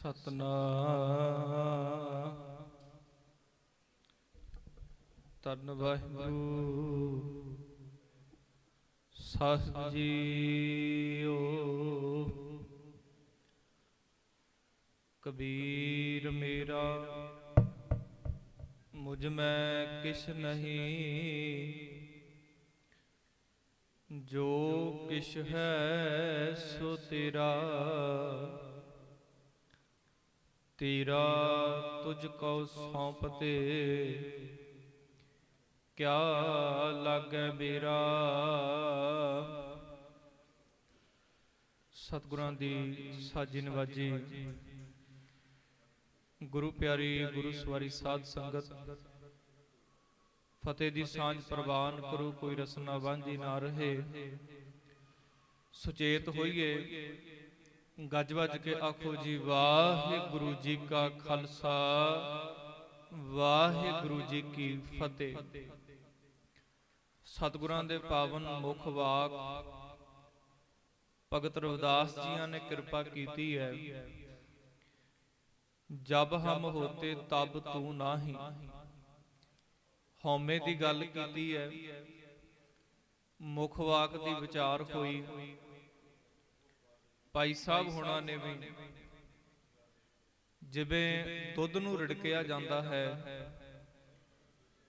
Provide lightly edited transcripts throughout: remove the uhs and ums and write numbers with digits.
ਸਤਨਾਮ ਧੰਨ ਵਾਹਿਗੁਰੂ ਸਾਹਿਬ ਜੀਓ। ਕਬੀਰ ਮੇਰਾ ਮੁਝ ਮੈਂ ਕਿਛ ਨਹੀਂ, ਜੋ ਕਿਛ ਹੈ ਸੋ ਤੇਰਾ। ਤੇਰਾ ਤੁਝ ਕਉ ਸੌਂਪਤੇ, ਕਿਆ ਲਾਗੈ ਮੇਰਾ। ਸਤਿਗੁਰਾਂ ਦੀ ਸਾਜੀ ਨਵਾਜੀ ਗੁਰੂ ਪਿਆਰੀ ਗੁਰੂ ਸਵਾਰੀ ਸਾਧ ਸੰਗਤ, ਫਤਿਹ ਦੀ ਸਾਂਝ ਪ੍ਰਵਾਨ ਕਰੋ, ਕੋਈ ਰਸਨਾ ਵਾਂਝੀ ਨਾ ਰਹੇ। ਸੁਚੇਤ ਹੋਈਏ, ਗੱਜ ਵੱਜ ਕੇ ਆਖੋ ਜੀ ਵਾਹਿਗੁਰੂ ਜੀ ਕਾ ਖਾਲਸਾ, ਵਾਹਿਗੁਰੂ ਜੀ ਕੀ ਫਤਿਹ। ਸਤਿਗੁਰਾਂ ਦੇ ਪਾਵਨ ਮੁਖ ਵਾਕ ਭਗਤ ਰਵਿਦਾਸ ਜੀਆਂ ਨੇ ਕਿਰਪਾ ਕੀਤੀ ਹੈ। ਜਬ ਹਮ ਹੋਤੇ ਤਬ ਤੂੰ ਨਾਹੀਂ, ਹਉਮੈ ਦੀ ਗੱਲ ਕੀਤੀ ਹੈ। ਮੁਖ ਵਾਕ ਦੀ ਵਿਚਾਰ ਹੋਈ। ਭਾਈ ਸਾਹਿਬ ਹੋਣਾ ਨੇ ਵੀ ਜਿਵੇਂ ਦੁੱਧ ਨੂੰ ਰਿੜਕਿਆ ਜਾਂਦਾ ਹੈ,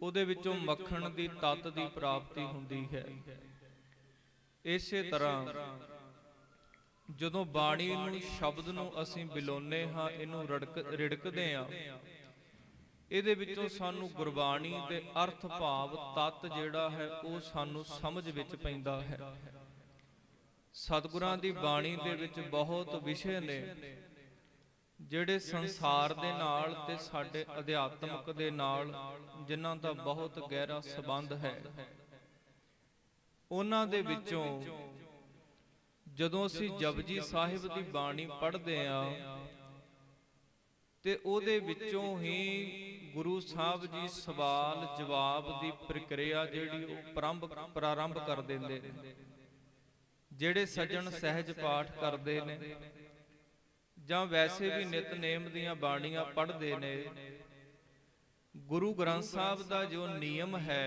ਉਹਦੇ ਵਿੱਚੋਂ ਮੱਖਣ ਦੀ ਤੱਤ ਦੀ ਪ੍ਰਾਪਤੀ ਹੁੰਦੀ ਹੈ। ਇਸੇ ਤਰ੍ਹਾਂ ਜਦੋਂ ਬਾਣੀ ਨੂੰ, ਸ਼ਬਦ ਨੂੰ ਅਸੀਂ ਬਿਲੋਨੇ ਹਾਂ, ਇਹਨੂੰ ਰਿੜਕਦੇ ਹਾਂ, ਇਹਦੇ ਵਿੱਚੋਂ ਸਾਨੂੰ ਗੁਰਬਾਣੀ ਦੇ ਅਰਥ ਭਾਵ ਤੱਤ ਜਿਹੜਾ ਹੈ ਉਹ ਸਾਨੂੰ ਸਮਝ ਵਿੱਚ ਪੈਂਦਾ ਹੈ। ਸਤਿਗੁਰਾਂ ਦੀ ਬਾਣੀ ਦੇ ਵਿੱਚ ਬਹੁਤ ਵਿਸ਼ੇ ਨੇ ਜਿਹੜੇ ਸੰਸਾਰ ਦੇ ਨਾਲ ਤੇ ਸਾਡੇ ਅਧਿਆਤਮਕ ਦੇ ਨਾਲ, ਜਿਨ੍ਹਾਂ ਦਾ ਬਹੁਤ ਗਹਿਰਾ ਸੰਬੰਧ ਹੈ। ਉਹਨਾਂ ਦੇ ਵਿੱਚੋਂ ਜਦੋਂ ਅਸੀਂ ਜਪਜੀ ਸਾਹਿਬ ਦੀ ਬਾਣੀ ਪੜ੍ਹਦੇ ਹਾਂ ਤੇ ਉਹਦੇ ਵਿੱਚੋਂ ਹੀ ਗੁਰੂ ਸਾਹਿਬ ਜੀ ਸਵਾਲ ਜਵਾਬ ਦੀ ਪ੍ਰਕਿਰਿਆ ਜਿਹੜੀ ਉਹ ਪ੍ਰਾਰੰਭ ਕਰ ਦਿੰਦੇ ਨੇ। ਜਿਹੜੇ ਸੱਜਣ ਸਹਿਜ ਪਾਠ ਕਰਦੇ ਨੇ ਜਾਂ ਵੈਸੇ ਵੀ ਨਿਤਨੇਮ ਦੀਆਂ ਬਾਣੀਆਂ ਪੜ੍ਹਦੇ ਨੇ, ਗੁਰੂ ਗ੍ਰੰਥ ਸਾਹਿਬ ਦਾ ਜੋ ਨਿਯਮ ਹੈ,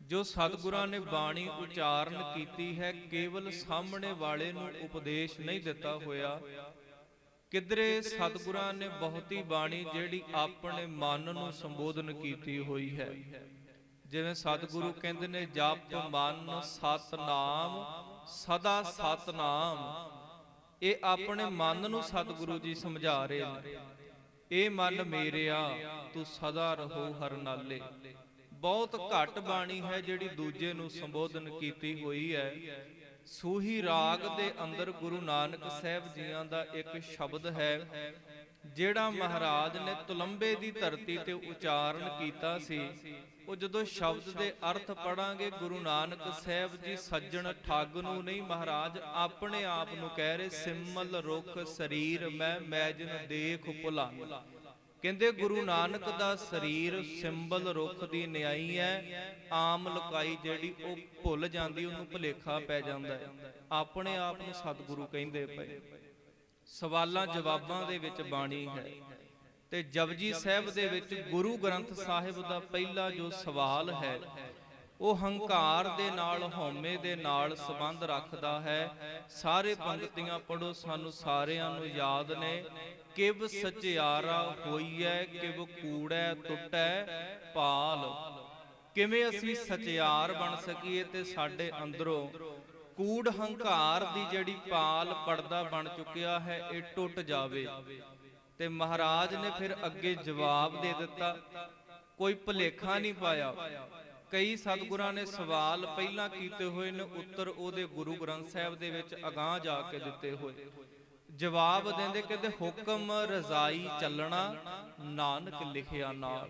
ਜੋ ਸਤਿਗੁਰਾਂ ਨੇ ਬਾਣੀ ਉਚਾਰਨ ਕੀਤੀ ਹੈ, ਕੇਵਲ ਸਾਹਮਣੇ ਵਾਲੇ ਨੂੰ ਉਪਦੇਸ਼ ਨਹੀਂ ਦਿੱਤਾ ਹੋਇਆ। ਕਿਧਰੇ ਸਤਿਗੁਰਾਂ ਨੇ ਬਹੁਤੀ ਬਾਣੀ ਜਿਹੜੀ ਆਪਣੇ ਮਨ ਨੂੰ ਸੰਬੋਧਨ ਕੀਤੀ ਹੋਈ ਹੈ। ਜਿਵੇਂ ਸਤਿਗੁਰੂ ਕਹਿੰਦੇ ਨੇ, ਜਪ ਮਨ ਸਤਨਾਮ ਸਦਾ ਸਤਨਾਮ। ਇਹ ਆਪਣੇ ਮਨ ਨੂੰ ਸਤਿਗੁਰੂ ਜੀ ਸਮਝਾ ਰਹੇ ਨੇ। ਇਹ ਮਨ ਮੇਰਿਆ ਤੂੰ ਸਦਾ ਰਹੋ ਹਰ ਨਾਲੇ। ਬਹੁਤ ਘੱਟ ਬਾਣੀ ਹੈ ਜਿਹੜੀ ਦੂਜੇ ਨੂੰ ਸੰਬੋਧਨ ਕੀਤੀ ਹੋਈ ਹੈ। ਸੂਹੀ ਰਾਗ ਦੇ ਅੰਦਰ ਗੁਰੂ ਨਾਨਕ ਸਾਹਿਬ ਜੀਆਂ ਦਾ ਇੱਕ ਸ਼ਬਦ ਹੈ, ਜਿਹੜਾ ਮਹਾਰਾਜ ਨੇ ਤੁਲੰਬੇ ਦੀ ਧਰਤੀ ਤੇ ਉਚਾਰਨ ਕੀਤਾ ਸੀ। ਉਹ ਜਦੋਂ ਸ਼ਬਦ ਦੇ ਅਰਥ ਪੜਾਂਗੇ, ਗੁਰੂ ਨਾਨਕ ਸਾਹਿਬ ਜੀ ਸੱਜਣ ਠੱਗ ਨੂੰ ਨਹੀਂ, ਮਹਾਰਾਜ ਆਪਣੇ ਆਪ ਨੂੰ ਕਹਿ ਰਹੇ, ਸਿਮਲ ਰੁਖ ਸਰੀਰ ਮੈਂ ਮੈਜਨ ਦੇਖ ਭੁਲਾਨ। ਕਹਿੰਦੇ ਗੁਰੂ ਨਾਨਕ ਦਾ ਸਰੀਰ ਸਿੰਬਲ ਰੁੱਖ ਦੀ ਨਿਆਈ ਹੈ। ਆਮ ਲੁਕਾਈ ਜਿਹੜੀ ਉਹ ਭੁੱਲ ਜਾਂਦੀ, ਉਹਨੂੰ ਭੁਲੇਖਾ ਪੈ ਜਾਂਦਾ ਹੈ। ਆਪਣੇ ਆਪ ਨੂੰ ਸਤਿਗੁਰੂ ਕਹਿੰਦੇ ਪਏ। ਸਵਾਲਾਂ ਜਵਾਬਾਂ ਦੇ ਵਿੱਚ ਬਾਣੀ ਹੈ। ਤੇ ਜਪਜੀ ਸਾਹਿਬ ਦੇ ਵਿੱਚ ਗੁਰੂ ਗ੍ਰੰਥ ਸਾਹਿਬ ਦਾ ਪਹਿਲਾ ਜੋ ਸਵਾਲ ਹੈ, ਉਹ ਹੰਕਾਰ ਦੇ ਨਾਲ, ਹਉਮੈ ਦੇ ਨਾਲ ਸੰਬੰਧ ਰੱਖਦਾ ਹੈ। ਸਾਰੇ ਪੰਕਤੀਆਂ ਪੜੋ, ਸਾਨੂੰ ਸਾਰਿਆਂ ਨੂੰ ਯਾਦ ਨੇ। ਕਿਵ ਸਚਿਆਰਾ ਹੋਈਐ, ਕਿਵ ਕੂੜੈ ਟੁੱਟੈ ਪਾਲ। ਕਿਵੇਂ ਅਸੀਂ ਸਚਿਆਰ ਬਣ ਸਕੀਏ ਤੇ ਸਾਡੇ ਅੰਦਰੋਂ ਕੂੜ ਹੰਕਾਰ ਦੀ ਜਿਹੜੀ ਪਾਲ, ਪਰਦਾ ਬਣ ਚੁੱਕਿਆ ਹੈ, ਇਹ ਟੁੱਟ ਜਾਵੇ। ਤੇ ਮਹਾਰਾਜ ਨੇ ਫਿਰ ਅੱਗੇ ਜਵਾਬ ਦੇ ਦਿੱਤਾ, ਕੋਈ ਭੁਲੇਖਾ ਨਹੀਂ ਪਾਇਆ। ਕਈ ਸਤਿਗੁਰਾਂ ਨੇ ਸਵਾਲ ਪਹਿਲਾਂ ਕੀਤੇ ਹੋਏ ਨੇ, ਉੱਤਰ ਉਹਦੇ ਗੁਰੂ ਗ੍ਰੰਥ ਸਾਹਿਬ ਦੇ ਵਿੱਚ ਅਗਾਂਹ ਜਾ ਕੇ ਦਿੱਤੇ ਹੋਏ। ਜਵਾਬ ਦਿੰਦੇ ਕਹਿੰਦੇ, ਹੁਕਮ ਰਜ਼ਾਈ ਚੱਲਣਾ ਨਾਨਕ ਲਿਖਿਆ ਨਾਲ।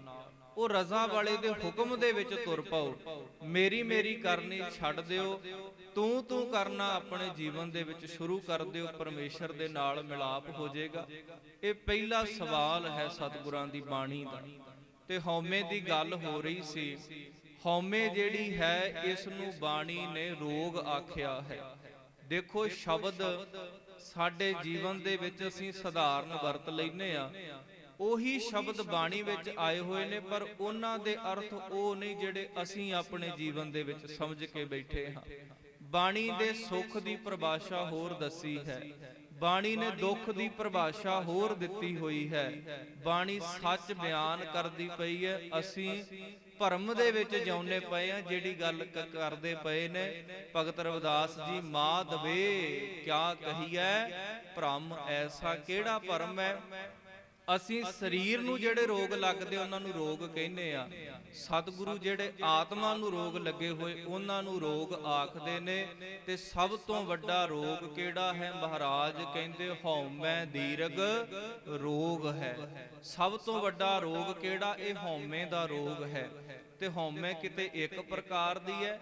ਉਹ ਰਜ਼ਾ ਵਾਲੇ ਦੇ ਹੁਕਮ ਦੇ ਵਿੱਚ ਤੁਰ ਪਾਓ। ਮੇਰੀ ਮੇਰੀ ਕਰਨੀ ਛੱਡ ਦਿਓ, ਤੂੰ ਤੂੰ ਕਰਨਾ ਆਪਣੇ ਜੀਵਨ ਦੇ ਵਿੱਚ ਸ਼ੁਰੂ ਕਰ ਦਿਓ। ਪਰਮੇਸ਼ਰ ਦੇ ਨਾਲ ਮਿਲਾਪ ਹੋ ਜਾਏਗਾ। ਇਹ ਪਹਿਲਾ ਸਵਾਲ ਹੈ ਸਤਿਗੁਰਾਂ ਦੀ ਬਾਣੀ ਦਾ। ਤੇ ਹਉਮੈ ਦੀ ਗੱਲ ਹੋ ਰਹੀ ਸੀ। ਹਉਮੈ ਜਿਹੜੀ ਹੈ, ਇਸ ਨੂੰ ਬਾਣੀ ਨੇ ਰੋਗ ਆਖਿਆ ਹੈ। ਦੇਖੋ, ਸ਼ਬਦ ਸਾਡੇ ਜੀਵਨ ਦੇ ਵਿੱਚ ਅਸੀਂ ਸਧਾਰਨ ਵਰਤ ਲੈਨੇ ਆ, ਉਹੀ ਸ਼ਬਦ ਬਾਣੀ ਵਿੱਚ ਆਏ ਹੋਏ ਨੇ, ਪਰ ਉਹਨਾਂ ਦੇ ਅਰਥ ਉਹ ਨਹੀਂ ਜਿਹੜੇ ਅਸੀਂ ਆਪਣੇ ਜੀਵਨ ਦੇ ਵਿੱਚ ਸਮਝ ਕੇ ਬੈਠੇ ਹਾਂ। ਬਾਣੀ ਦੇ ਸੁੱਖ ਦੀ ਪਰਿਭਾਸ਼ਾ ਹੋਰ ਦੱਸੀ ਹੈ, ਬਾਣੀ ਨੇ ਦੁੱਖ ਦੀ ਪਰਿਭਾਸ਼ਾ ਹੋਰ ਦਿੱਤੀ ਹੋਈ ਹੈ। ਬਾਣੀ ਸੱਚ ਬਿਆਨ ਕਰਦੀ ਪਈ ਹੈ, ਅਸੀਂ ਭਰਮ ਦੇ ਵਿੱਚ ਜਿਉਂਦੇ ਪਏ ਆ। ਜਿਹੜੀ ਗੱਲ ਕਰਦੇ ਪਏ ਨੇ ਭਗਤ ਰਵਿਦਾਸ ਜੀ, ਮਾਧਵੇ ਕਿਆ ਕਹੀਐ ਭ੍ਰਮ ਐਸਾ, ਕਿਹੜਾ ਭਰਮ ਹੈ? ਅਸੀਂ ਸਰੀਰ ਨੂੰ ਜਿਹੜੇ ਰੋਗ ਲੱਗਦੇ ਉਹਨਾਂ ਨੂੰ ਰੋਗ ਕਹਿੰਦੇ ਆ, ਸਤਿਗੁਰੂ ਜਿਹੜੇ ਆਤਮਾ ਨੂੰ ਰੋਗ ਲੱਗੇ ਹੋਏ ਉਹਨਾਂ ਨੂੰ ਰੋਗ ਆਖਦੇ ਨੇ। ਤੇ ਸਭ ਤੋਂ ਵੱਡਾ ਰੋਗ ਕਿਹੜਾ ਹੈ? ਮਹਾਰਾਜ ਕਹਿੰਦੇ ਹਉਮੈ ਦੀਰਘ ਰੋਗ ਹੈ। ਸਭ ਤੋਂ ਵੱਡਾ ਰੋਗ ਕਿਹੜਾ? ਇਹ ਹਉਮੈ ਦਾ ਰੋਗ ਹੈ। ਤੇ ਹਉਮੈ ਕਿਤੇ ਇੱਕ ਪ੍ਰਕਾਰ ਦੀ ਹੈ।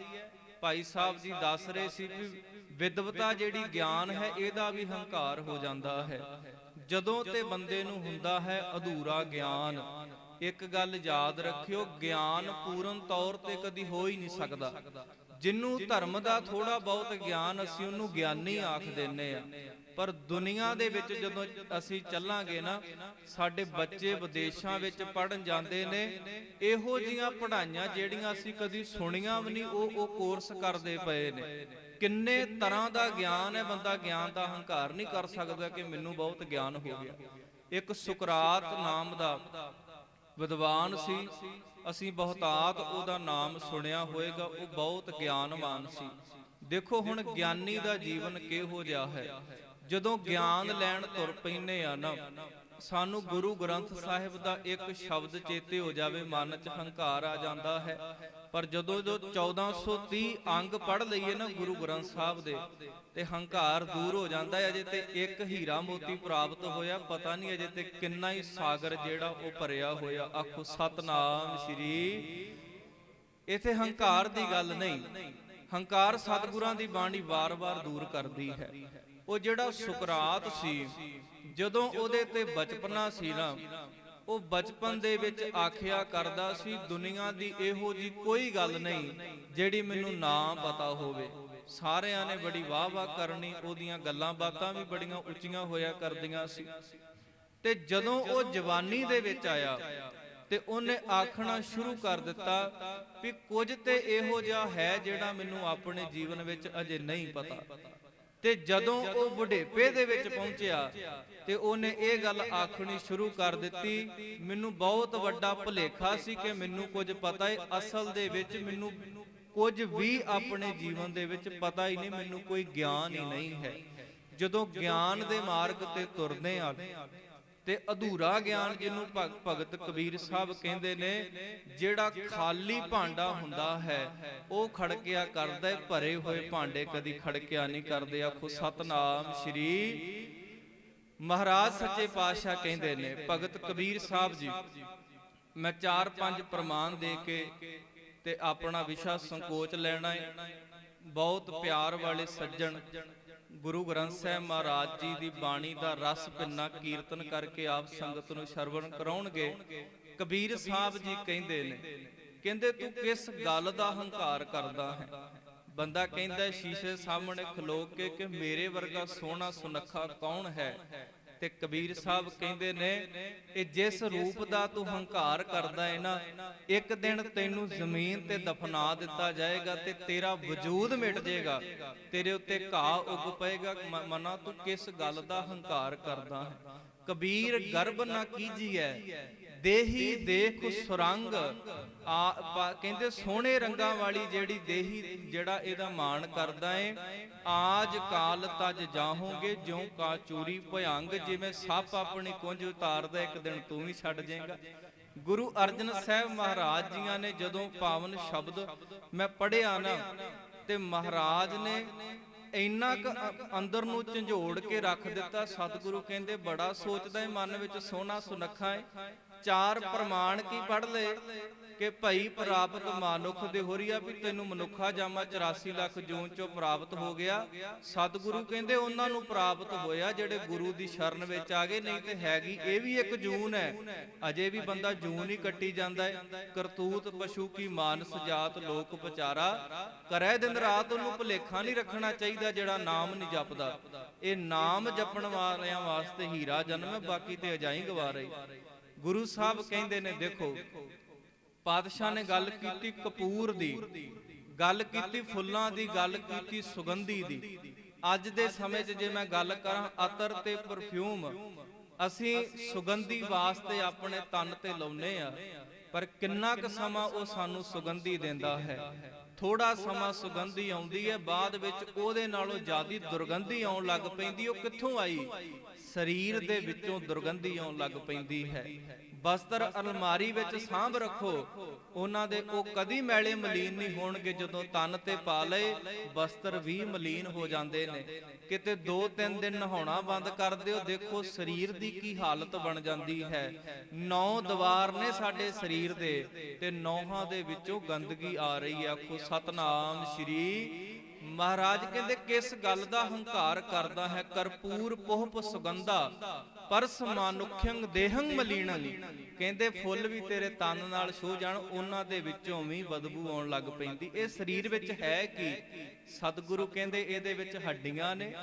ਭਾਈ ਸਾਹਿਬ ਜੀ ਦੱਸ ਰਹੇ ਸੀ ਵੀ ਵਿਦਵਤਾ ਜਿਹੜੀ ਗਿਆਨ ਹੈ ਇਹਦਾ ਵੀ ਹੰਕਾਰ ਹੋ ਜਾਂਦਾ ਹੈ। ਜਦੋਂ ਤੇ ਬੰਦੇ ਨੂੰ ਹੁੰਦਾ ਹੈ ਅਧੂਰਾ ਗਿਆਨ। ਇੱਕ ਗੱਲ ਯਾਦ ਰੱਖਿਓ, ਗਿਆਨ ਪੂਰਨ ਤੌਰ ਤੇ ਕਦੀ ਹੋ ਹੀ ਨਹੀਂ ਸਕਦਾ। ਜਿਹਨੂੰ ਧਰਮ ਦਾ ਥੋੜਾ ਬਹੁਤ ਗਿਆਨ ਅਸੀਂ ਉਹਨੂੰ ਗਿਆਨੀ ਆਖ ਦਿੰਨੇ ਆ, ਪਰ ਦੁਨੀਆ ਦੇ ਵਿੱਚ ਜਦੋਂ ਅਸੀਂ ਚੱਲਾਂਗੇ ਨਾ, ਸਾਡੇ ਬੱਚੇ ਵਿਦੇਸ਼ਾਂ ਵਿੱਚ ਪੜ੍ਹਨ ਜਾਂਦੇ ਨੇ, ਇਹੋ ਜੀਆਂ ਪੜ੍ਹਾਈਆਂ ਜਿਹੜੀਆਂ ਅਸੀਂ ਕਦੀ ਸੁਣੀਆਂ ਵੀ ਨਹੀਂ ਉਹ ਕੋਰਸ ਕਰਦੇ ਪਏ ਨੇ। ਕਿੰਨੇ ਤਰ੍ਹਾਂ ਦਾ ਗਿਆਨ ਹੈ, ਬੰਦਾ ਗਿਆਨ ਦਾ ਹੰਕਾਰ ਨਹੀਂ ਕਰ ਸਕਦਾ ਕਿ ਮੈਨੂੰ ਬਹੁਤ ਗਿਆਨ ਹੋ ਗਿਆ। ਇੱਕ ਸੁਕਰਾਤ ਨਾਮ ਦਾ ਵਿਦਵਾਨ ਸੀ, ਅਸੀਂ ਬਹੁਤਾਤ ਉਹਦਾ ਨਾਮ ਸੁਣਿਆ ਹੋਵੇਗਾ, ਉਹ ਬਹੁਤ ਗਿਆਨਵਾਨ ਸੀ। ਦੇਖੋ ਹੁਣ ਗਿਆਨੀ ਦਾ ਜੀਵਨ ਕਿਹੋ ਜਿਹਾ ਹੈ। ਜਦੋਂ ਗਿਆਨ ਲੈਣ ਤੁਰ ਪੈਂਦੇ ਆ ਨਾ, ਸਾਨੂੰ ਗੁਰੂ ਗ੍ਰੰਥ ਸਾਹਿਬ ਦਾ ਇੱਕ ਸ਼ਬਦ ਚੇਤੇ ਹੋ ਜਾਵੇ, ਮਨ 'ਚ ਹੰਕਾਰ ਆ ਜਾਂਦਾ ਹੈ। ਪਰ ਜਦੋਂ 1430 ਅੰਗ ਪੜ੍ਹ ਲਈਏ ਨਾ ਗੁਰੂ ਗ੍ਰੰਥ ਸਾਹਿਬ ਦੇ, ਤੇ ਹੰਕਾਰ ਦੂਰ ਹੋ ਜਾਂਦਾ ਹੈ। ਅਜੇ ਤੇ ਇੱਕ ਹੀਰਾ ਮੋਤੀ ਪ੍ਰਾਪਤ ਹੋਇਆ, ਪਤਾ ਨਹੀਂ ਅਜੇ ਤੇ ਕਿੰਨਾ ਹੀ ਸਾਗਰ ਜਿਹੜਾ ਉਹ ਭਰਿਆ ਹੋਇਆ। ਆਖੋ ਸਤਨਾਮ ਸ਼੍ਰੀ। ਇਥੇ ਹੰਕਾਰ ਦੀ ਗੱਲ ਨਹੀਂ, ਹੰਕਾਰ ਸਤਿਗੁਰਾਂ ਦੀ ਬਾਣੀ ਵਾਰ-ਵਾਰ ਦੂਰ ਕਰਦੀ ਹੈ। ਉਹ ਜਿਹੜਾ ਸੁਕਰਾਤ ਸੀ, ਜਦੋਂ ਉਹਦੇ ਤੇ ਬਚਪਨਾ ਸੀ ਨਾ, ਉਹ ਬਚਪਨ ਦੇ ਵਿੱਚ ਆਖਿਆ ਕਰਦਾ ਸੀ, ਦੁਨੀਆ ਦੀ ਇਹੋ ਜੀ ਕੋਈ ਗੱਲ ਨਹੀਂ ਜਿਹੜੀ ਮੈਨੂੰ ਨਾ ਪਤਾ ਹੋਵੇ। ਸਾਰਿਆਂ ਨੇ ਬੜੀ ਵਾਹ-ਵਾਹ ਕਰਨੀ, ਉਹਦੀਆਂ ਗੱਲਾਂ ਬਾਤਾਂ ਵੀ ਬੜੀਆਂ ਉੱਚੀਆਂ ਹੋਇਆ ਕਰਦੀਆਂ ਸੀ। ਤੇ ਜਦੋਂ ਉਹ ਜਵਾਨੀ ਦੇ ਵਿੱਚ ਆਇਆ ਤੇ ਉਹਨੇ ਆਖਣਾ ਸ਼ੁਰੂ ਕਰ ਦਿੱਤਾ ਵੀ ਕੁਝ ਤੇ ਇਹੋ ਜਿਹਾ ਹੈ ਜਿਹੜਾ ਮੈਨੂੰ ਆਪਣੇ ਜੀਵਨ ਵਿੱਚ ਅਜੇ ਨਹੀਂ ਪਤਾ। ਤੇ ਜਦੋਂ ਉਹ ਬੁਢੇਪੇ ਦੇ ਵਿੱਚ ਪਹੁੰਚਿਆ ਤੇ ਉਹਨੇ ਇਹ ਗੱਲ ਆਖਣੀ ਸ਼ੁਰੂ ਕਰ ਦਿੱਤੀ, ਮੈਨੂੰ ਬਹੁਤ ਵੱਡਾ ਭੁਲੇਖਾ ਸੀ ਕਿ ਮੈਨੂੰ ਕੁਝ ਪਤਾ ਹੈ, ਅਸਲ ਦੇ ਵਿੱਚ ਮੈਨੂੰ ਕੁਝ ਵੀ ਆਪਣੇ ਜੀਵਨ ਦੇ ਵਿੱਚ ਪਤਾ ਹੀ ਨਹੀਂ, ਮੈਨੂੰ ਕੋਈ ਗਿਆਨ ਹੀ ਨਹੀਂ ਹੈ। ਜਦੋਂ ਗਿਆਨ ਦੇ ਮਾਰਗ ਤੇ ਤੁਰਦੇ ਆ ਤੇ ਅਧੂਰਾ ਗਿਆਨ ਜਿਹਨੂੰ ਭਗਤ ਕਬੀਰ ਸਾਹਿਬ ਕਹਿੰਦੇ ਨੇ, ਜਿਹੜਾ ਖਾਲੀ ਭਾਂਡਾ ਹੁੰਦਾ ਹੈ ਉਹ ਖੜਕਿਆ ਕਰਦਾ ਹੈ, ਭਰੇ ਹੋਏ ਭਾਂਡੇ ਕਦੀ ਖੜਕਿਆ ਨਹੀਂ ਕਰਦੇ। ਆਖੋ ਸਤਨਾਮ ਸ਼੍ਰੀ। ਮਹਾਰਾਜ ਸੱਚੇ ਪਾਤਸ਼ਾਹ ਕਹਿੰਦੇ ਨੇ, ਭਗਤ ਕਬੀਰ ਸਾਹਿਬ ਜੀ, ਮੈਂ 4-5 ਪ੍ਰਮਾਣ ਦੇ ਕੇ ਤੇ ਆਪਣਾ ਵਿਸ਼ਾ ਸੰਕੋਚ ਲੈਣਾ ਹੈ। ਬਹੁਤ ਪਿਆਰ ਵਾਲੇ ਸੱਜਣ ਗੁਰੂ ਗ੍ਰੰਥ ਸਾਹਿਬ ਮਹਾਰਾਜ ਜੀ ਦੀ ਬਾਣੀ ਦਾ ਰਸ ਪਿੰਨਾ ਕੀਰਤਨ ਕਰਕੇ ਆਪ ਸੰਗਤ ਨੂੰ ਸਰਵਣ ਕਰਾਉਣਗੇ। ਕਬੀਰ ਸਾਹਿਬ ਜੀ ਕਹਿੰਦੇ ਨੇ, ਕਹਿੰਦੇ ਤੂੰ ਕਿਸ ਗੱਲ ਦਾ ਹੰਕਾਰ ਕਰਦਾ ਹੈ? ਬੰਦਾ ਕਹਿੰਦਾ ਸ਼ੀਸ਼ੇ ਸਾਹਮਣੇ ਖਲੋ ਕੇ ਕਿ ਮੇਰੇ ਵਰਗਾ ਸੋਹਣਾ ਸੁਨੱਖਾ ਕੌਣ ਹੈ? ਤੇ ਕਬੀਰ ਸਾਹਿਬ ਕਹਿੰਦੇ ਨੇ, ਇਹ ਜਿਸ ਰੂਪ ਦਾ ਤੂੰ ਹੰਕਾਰ ਕਰਦਾ ਹੈ ਨਾ, ਇੱਕ ਦਿਨ ਤੈਨੂੰ ਜ਼ਮੀਨ ਤੇ ਦਫਨਾ ਦਿੱਤਾ ਜਾਏਗਾ ਤੇ ਤੇਰਾ ਵਜੂਦ ਮਿਟ ਜਾਏਗਾ, ਤੇਰੇ ਉੱਤੇ ਘਾਹ ਉੱਗ ਪਏਗਾ। ਮਨਾ ਤੂੰ ਕਿਸ ਗੱਲ ਦਾ ਹੰਕਾਰ ਕਰਦਾ ਹੈ? ਕਬੀਰ ਗਰਬ ਨਾ ਕੀਜੀਐ ਦੇਹੀ ਦੇਖ ਸੁਰੰਗ। ਕਹਿੰਦੇ ਸੋਹਣੇ ਰੰਗਾਂ ਵਾਲੀ ਜਿਹੜੀ ਦੇਹੀ, ਜਿਹੜਾ ਇਹਦਾ ਮਾਣ ਕਰਦਾ ਏ, ਆਜ ਕਾਲ ਤਜ ਜਾਹੋਗੇ ਜਿਉ ਕਾ ਚੂਰੀ ਭਯੰਗ। ਜਿਵੇਂ ਸੱਪ ਆਪਣੀ ਕੁੰਝ ਉਤਾਰਦਾ, ਇੱਕ ਦਿਨ ਤੂੰ ਵੀ ਛੱਡ ਜਾਏਗਾ। ਗੁਰੂ ਅਰਜਨ ਸਾਹਿਬ ਮਹਾਰਾਜ ਜੀਆਂ ਨੇ ਜਦੋਂ ਪਾਵਨ ਸ਼ਬਦ ਮੈਂ ਪੜ੍ਹਿਆ ਨਾ, ਤੇ ਮਹਾਰਾਜ ਨੇ ਇੰਨਾ ਕੁ ਅੰਦਰ ਨੂੰ ਝੰਜੋੜ ਕੇ ਰੱਖ ਦਿੱਤਾ। ਸਤਿਗੁਰੂ ਕਹਿੰਦੇ ਬੜਾ ਸੋਚਦਾ ਹੈ, ਮਨ ਵਿੱਚ ਸੋਹਣਾ ਸੁਨੱਖਾ ਹੈ। 4 ਪ੍ਰਮਾਣ ਕੀ ਪੜ੍ਹ ਲਏ? ਕਿ ਭਈ ਪ੍ਰਾਪਤ ਮਾਨੁਖ ਦੇ ਹੋਰੀਆ, ਵੀ ਤੈਨੂੰ ਮਨੁੱਖਾ ਜਾਮਾ 84 ਲੱਖ ਜੂਨ ਚੋਂ ਪ੍ਰਾਪਤ ਹੋ ਗਿਆ। ਸਤਿਗੁਰੂ ਕਹਿੰਦੇ ਉਹਨਾਂ ਨੂੰ ਪ੍ਰਾਪਤ ਹੋਇਆ ਜਿਹੜੇ ਗੁਰੂ ਦੀ ਸ਼ਰਨ ਵਿੱਚ ਆ ਗਏ। ਨਹੀਂ ਤੇ ਹੈਗੀ ਇਹ ਵੀ ਇੱਕ ਜੂਨ ਹੈ, ਅਜੇ ਵੀ ਬੰਦਾ ਜੂਨ ਹੀ ਕੱਟੀ ਜਾਂਦਾ ਹੈ। ਕਰਤੂਤ ਪਸ਼ੂ ਕੀ ਮਾਨਸ ਜਾਤ ਲੋਕ ਵਿਚਾਰਾ, ਕਰੇ ਦਿਨ ਰਾਤ ਉਹਨੂੰ ਭੁਲੇਖਾ ਨਹੀਂ ਰੱਖਣਾ ਚਾਹੀਦਾ ਜਿਹੜਾ ਨਾਮ ਨਹੀਂ ਜਪਦਾ। ਇਹ ਨਾਮ ਜਪਣ ਵਾਲਿਆਂ ਵਾਸਤੇ ਹੀਰਾ ਜਨਮ ਹੈ, ਬਾਕੀ ਤੇ ਅਜਾਈ ਗਵਾ ਰਹੀ। ਗੁਰੂ ਸਾਹਿਬ ਕਹਿੰਦੇ ਨੇ, ਦੇਖੋ ਪਾਤਸ਼ਾਹ ਨੇ ਗੱਲ ਕੀਤੀ ਕਪੂਰ ਦੀ, ਗੱਲ ਕੀਤੀ ਫੁੱਲਾਂ ਦੀ, ਗੱਲ ਕੀਤੀ ਸੁਗੰਧੀ ਦੀ। ਅੱਜ ਦੇ ਸਮੇਂ 'ਚ ਜੇ ਮੈਂ ਗੱਲ ਕਰਾਂ ਅਤਰ ਤੇ ਪਰਫਿਊਮ, ਅਸੀਂ ਸੁਗੰਧੀ ਵਾਸਤੇ ਆਪਣੇ ਤਨ ਤੇ ਲਾਉਨੇ ਆ, ਪਰ ਕਿੰਨਾ ਕੁ ਸਮਾਂ ਉਹ ਸਾਨੂੰ ਸੁਗੰਧੀ ਦਿੰਦਾ ਹੈ। ਥੋੜਾ ਸਮਾਂ ਸੁਗੰਧੀ ਆਉਂਦੀ ਹੈ, ਬਾਅਦ ਵਿੱਚ ਉਹਦੇ ਨਾਲੋਂ ਜ਼ਿਆਦੀ ਦੁਰਗੰਧੀ ਆਉਣ ਲੱਗ ਪੈਂਦੀ। ਉਹ ਕਿੱਥੋਂ ਆਈ? ਸਰੀਰ ਦੇ ਵਿੱਚੋਂ ਦੁਰਗੰਧੀ ਆਉਣ ਲੱਗ ਪੈਂਦੀ ਹੈ। ਬਸਤਰ ਅਲਮਾਰੀ ਵਿੱਚ ਸਾਂਭ ਰੱਖੋ, ਉਹਨਾਂ ਦੇ ਉਹ ਕਦੀ ਮੈਲੇ ਮਲੀਨ ਨਹੀਂ ਹੋਣਗੇ। ਜਦੋਂ ਤਨ ਤੇ ਪਾ ਲਏ ਬਸਤਰ ਵੀ ਮਲੀਨ ਹੋ ਜਾਂਦੇ ਨੇ। ਕਿਤੇ 2-3 ਦਿਨ ਨਹਾਉਣਾ ਬੰਦ ਕਰ ਦਿਓ, ਦੇਖੋ ਸਰੀਰ ਦੀ ਕੀ ਹਾਲਤ ਬਣ ਜਾਂਦੀ ਹੈ। 9 ਦਵਾਰ ਨੇ ਸਾਡੇ ਸਰੀਰ ਦੇ, ਤੇ 9 ਦੇ ਵਿੱਚੋਂ ਗੰਦਗੀ ਆ ਰਹੀ ਹੈ। ਆਖੋ ਸਤਨਾਮ ਸ਼੍ਰੀ। ਮਹਾਰਾਜ ਕਹਿੰਦੇ ਕਿਸ ਗੱਲ ਦਾ ਹੰਕਾਰ ਕਰਦਾ ਹੈ? ਕਰਪੂਰ ਪੋਹਪ ਸੁਗੰਧਾ ਪਰਸ ਮਾਨੁਖਯੰ ਦੇਹੰ ਮਲੀਣੰ। ਕਹਿੰਦੇ ਫੁੱਲ ਵੀ ਤੇਰੇ ਤਨ ਨਾਲ ਛੂਹ ਜਾਣ, ਉਹਨਾਂ ਦੇ ਵਿੱਚੋਂ ਵੀ ਬਦਬੂ ਆਉਣ ਲੱਗ ਪੈਂਦੀ। ਇਹ ਸਰੀਰ ਵਿੱਚ ਹੈ ਕੀ? ਸਤਿਗੁਰੂ ਕਹਿੰਦੇ ਇਹਦੇ ਵਿੱਚ ਹੱਡੀਆਂ ਨੇ,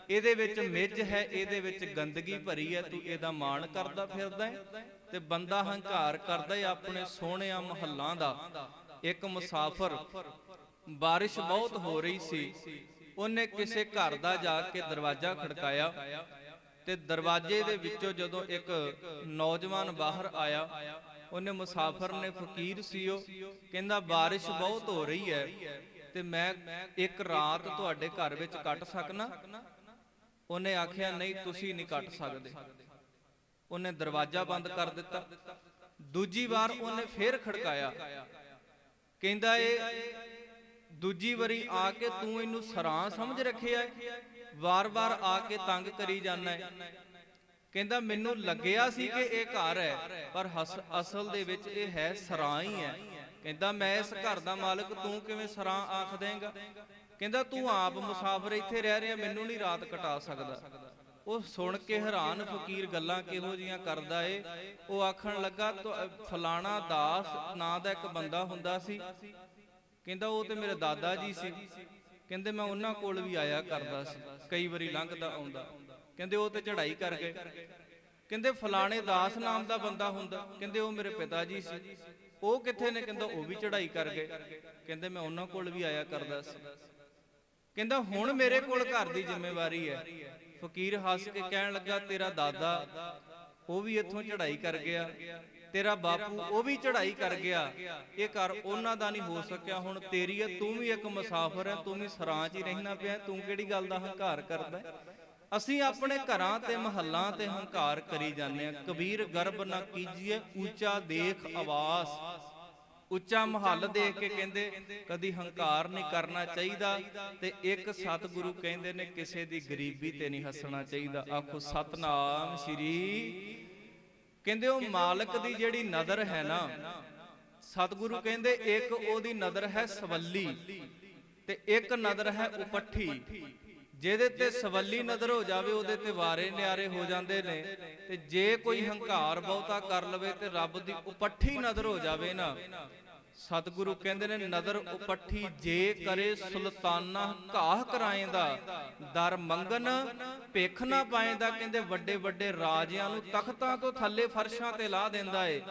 ਇਹਦੇ ਵਿੱਚ ਮਿੱਝ ਹੈ, ਇਹਦੇ ਵਿੱਚ ਗੰਦਗੀ ਭਰੀ ਹੈ। ਤੂੰ ਇਹਦਾ ਮਾਣ ਕਰਦਾ ਫਿਰਦਾ ਹੈ। ਤੇ ਬੰਦਾ ਹੰਕਾਰ ਕਰਦਾ ਹੈ ਆਪਣੇ ਸੋਹਣਿਆਂ ਮਹੱਲਾਂ ਦਾ। ਇੱਕ ਮੁਸਾਫਰ, ਬਾਰਿਸ਼ ਬਹੁਤ ਹੋ ਰਹੀ ਸੀ, ਉਹਨੇ ਕਿਸੇ ਘਰ ਦਾ ਜਾ ਕੇ ਦਰਵਾਜ਼ਾ ਖੜਕਾਇਆ, ਤੇ ਦਰਵਾਜ਼ੇ ਦੇ ਵਿੱਚੋਂ ਜਦੋਂ ਇੱਕ ਨੌਜਵਾਨ ਬਾਹਰ ਆਇਆ, ਉਹਨੇ ਮੁਸਾਫਰ ਨੇ, ਫਕੀਰ ਸੀ ਉਹ, ਕਹਿੰਦਾ ਬਾਰਿਸ਼ ਬਹੁਤ ਹੋ ਰਹੀ ਹੈ ਤੇ ਮੈਂ ਇੱਕ ਰਾਤ ਤੁਹਾਡੇ ਘਰ ਵਿੱਚ ਕੱਟ ਸਕਣਾ? ਉਹਨੇ ਆਖਿਆ ਨਹੀਂ, ਤੁਸੀਂ ਨਹੀਂ ਕੱਟ ਸਕਦੇ। ਉਹਨੇ ਦਰਵਾਜ਼ਾ ਬੰਦ ਕਰ ਦਿੱਤਾ। ਦੂਜੀ ਵਾਰ ਉਹਨੇ ਫੇਰ ਖੜਕਾਇਆ, ਕਹਿੰਦਾ ਇਹ ਦੂਜੀ ਵਾਰੀ ਆ ਕੇ ਤੂੰ ਇਹਨੂੰ ਸਰਾਂ ਸਮਝ ਰੱਖਿਆ, ਵਾਰ-ਵਾਰ ਆ ਕੇ ਤੰਗ ਕਰੀ ਜਾਂਦਾ ਹੈ। ਕਹਿੰਦਾ ਮੈਨੂੰ ਲੱਗਿਆ ਸੀ ਕਿ ਇਹ ਘਰ ਹੈ, ਪਰ ਅਸਲ ਦੇ ਵਿੱਚ ਇਹ ਹੈ ਸਰਾਂ ਹੀ ਹੈ। ਕਹਿੰਦਾ ਮੈਂ ਇਸ ਘਰ ਦਾ ਮਾਲਕ, ਤੂੰ ਕਿਵੇਂ ਸਰਾਂ ਆਖ ਦੇਂਗਾ? ਕਹਿੰਦਾ ਤੂੰ ਆਪ ਮੁਸਾਫਰ ਇੱਥੇ ਰਹਿ ਰਿਹਾ, ਮੈਨੂੰ ਨਹੀਂ ਰਾਤ ਕਟਾ ਸਕਦਾ। ਉਹ ਸੁਣ ਕੇ ਹੈਰਾਨ ਫਕੀਰ ਗੱਲਾਂ ਕਿਹੋ ਜੀਆਂ ਕਰਦਾ ਏ। ਉਹ ਆਖਣ ਲੱਗਾ ਫਲਾਣਾ ਦਾਸ ਨਾਂ ਦਾ ਇੱਕ ਬੰਦਾ ਹੁੰਦਾ ਸੀ, ਕਹਿੰਦਾ ਉਹ ਤੇ ਮੇਰੇ ਦਾਦਾ ਜੀ ਸੀ। ਕਹਿੰਦੇ ਮੈਂ ਉਹਨਾਂ ਕੋਲ ਵੀ ਆਇਆ ਕਰਦਾ ਸੀ, ਕਈ ਵਾਰੀ ਲੰਘਦਾ ਆਉਂਦਾ। ਕਹਿੰਦੇ ਉਹ ਤੇ ਚੜ੍ਹਾਈ ਕਰ ਗਏ। ਕਹਿੰਦੇ ਫਲਾਣੇ ਦਾਸ ਨਾਮ ਦਾ ਬੰਦਾ ਹੁੰਦਾ, ਕਹਿੰਦੇ ਉਹ ਮੇਰੇ ਪਿਤਾ ਜੀ ਸੀ। ਉਹ ਕਿੱਥੇ ਨੇ? ਕਹਿੰਦਾ ਉਹ ਵੀ ਚੜ੍ਹਾਈ ਕਰ ਗਏ। ਕਹਿੰਦੇ ਮੈਂ ਉਹਨਾਂ ਕੋਲ ਵੀ ਆਇਆ ਕਰਦਾ ਸੀ। ਕਹਿੰਦਾ ਹੁਣ ਮੇਰੇ ਕੋਲ ਘਰ ਦੀ ਜ਼ਿੰਮੇਵਾਰੀ ਹੈ। ਫਕੀਰ ਹੱਸ ਕੇ ਕਹਿਣ ਲੱਗਾ ਤੇਰਾ ਦਾਦਾ ਉਹ ਵੀ ਇੱਥੋਂ ਚੜ੍ਹਾਈ ਕਰ ਗਿਆ, ਤੇਰਾ ਬਾਪੂ ਉਹ ਵੀ ਚੜ੍ਹਾਈ ਕਰ ਗਿਆ, ਇਹ ਘਰ ਉਹਨਾਂ ਦਾ ਨਹੀਂ ਹੋ ਸਕਿਆ, ਹੁਣ ਤੇਰੀ ਹੈ। ਤੂੰ ਵੀ ਇੱਕ ਮੁਸਾਫਰ ਹੈ, ਤੂੰ ਵੀ ਸਰਾਂ 'ਚ ਹੀ ਰਹਿਣਾ ਪਿਆ, ਤੂੰ ਕਿਹੜੀ ਗੱਲ ਦਾ ਹੰਕਾਰ ਕਰਦਾ? ਅਸੀਂ ਆਪਣੇ ਘਰਾਂ ਤੇ ਮਹੱਲਾਂ ਤੇ ਹੰਕਾਰ ਕਰੀ ਜਾਂਦੇ ਆ। ਕਬੀਰ ਗਰਬ ਨਾ ਕੀਜੀਏ ਉੱਚਾ ਦੇਖ ਆਵਾਸ। ਉੱਚਾ ਮਹੱਲ ਦੇਖ ਕੇ ਕਹਿੰਦੇ ਕਦੀ ਹੰਕਾਰ ਨਹੀਂ ਕਰਨਾ ਚਾਹੀਦਾ। ਤੇ ਇੱਕ ਸਤਿਗੁਰੂ ਕਹਿੰਦੇ ਨੇ ਕਿਸੇ ਦੀ ਗਰੀਬੀ ਤੇ ਨਹੀਂ ਹੱਸਣਾ ਚਾਹੀਦਾ। ਆਖੋ ਸਤਨਾਮ ਸ਼੍ਰੀ। ਕਹਿੰਦੇ ਉਹ ਮਾਲਕ ਦੀ ਜਿਹੜੀ ਨਜ਼ਰ ਹੈ ਨਾ, ਸਤਿਗੁਰੂ ਕਹਿੰਦੇ ਇੱਕ ਉਹਦੀ ਨਜ਼ਰ ਹੈ ਸਵੱਲੀ ਤੇ ਇੱਕ ਨਜ਼ਰ ਹੈ ਉਪੱਠੀ। ਜਿਹਦੇ ਤੇ ਸਵੱਲੀ ਨਜ਼ਰ ਹੋ ਜਾਵੇ ਉਹਦੇ ਤੇ ਵਾਰੇ ਨਿਆਰੇ ਹੋ ਜਾਂਦੇ ਨੇ, ਤੇ ਜੇ ਕੋਈ ਹੰਕਾਰ ਬਹੁਤਾ ਕਰ ਲਵੇ ਤੇ ਰੱਬ ਦੀ ਉਪੱਠੀ ਨਜ਼ਰ ਹੋ ਜਾਵੇ ਨਾ, ਸਤਿਗੁਰੂ ਕਹਿੰਦੇ ਨੇ ਨਜ਼ਰ ਉਪੱਠੀ ਜੇ ਕਰੇ ਸੁਲਤਾਨਾ ਘਾਹ ਕਰਾਏਂਦਾ, ਦਰ ਮੰਗਨ ਭਿੱਖ ਨਾ ਪਾਏਂਦਾ। ਕਹਿੰਦੇ ਵੱਡੇ ਵੱਡੇ ਰਾਜਿਆਂ ਨੂੰ ਤਖਤਾਂ ਤੋਂ ਥੱਲੇ ਫਰਸ਼ਾਂ ਤੇ ਲਾ ਦਿੰਦਾ ਏ,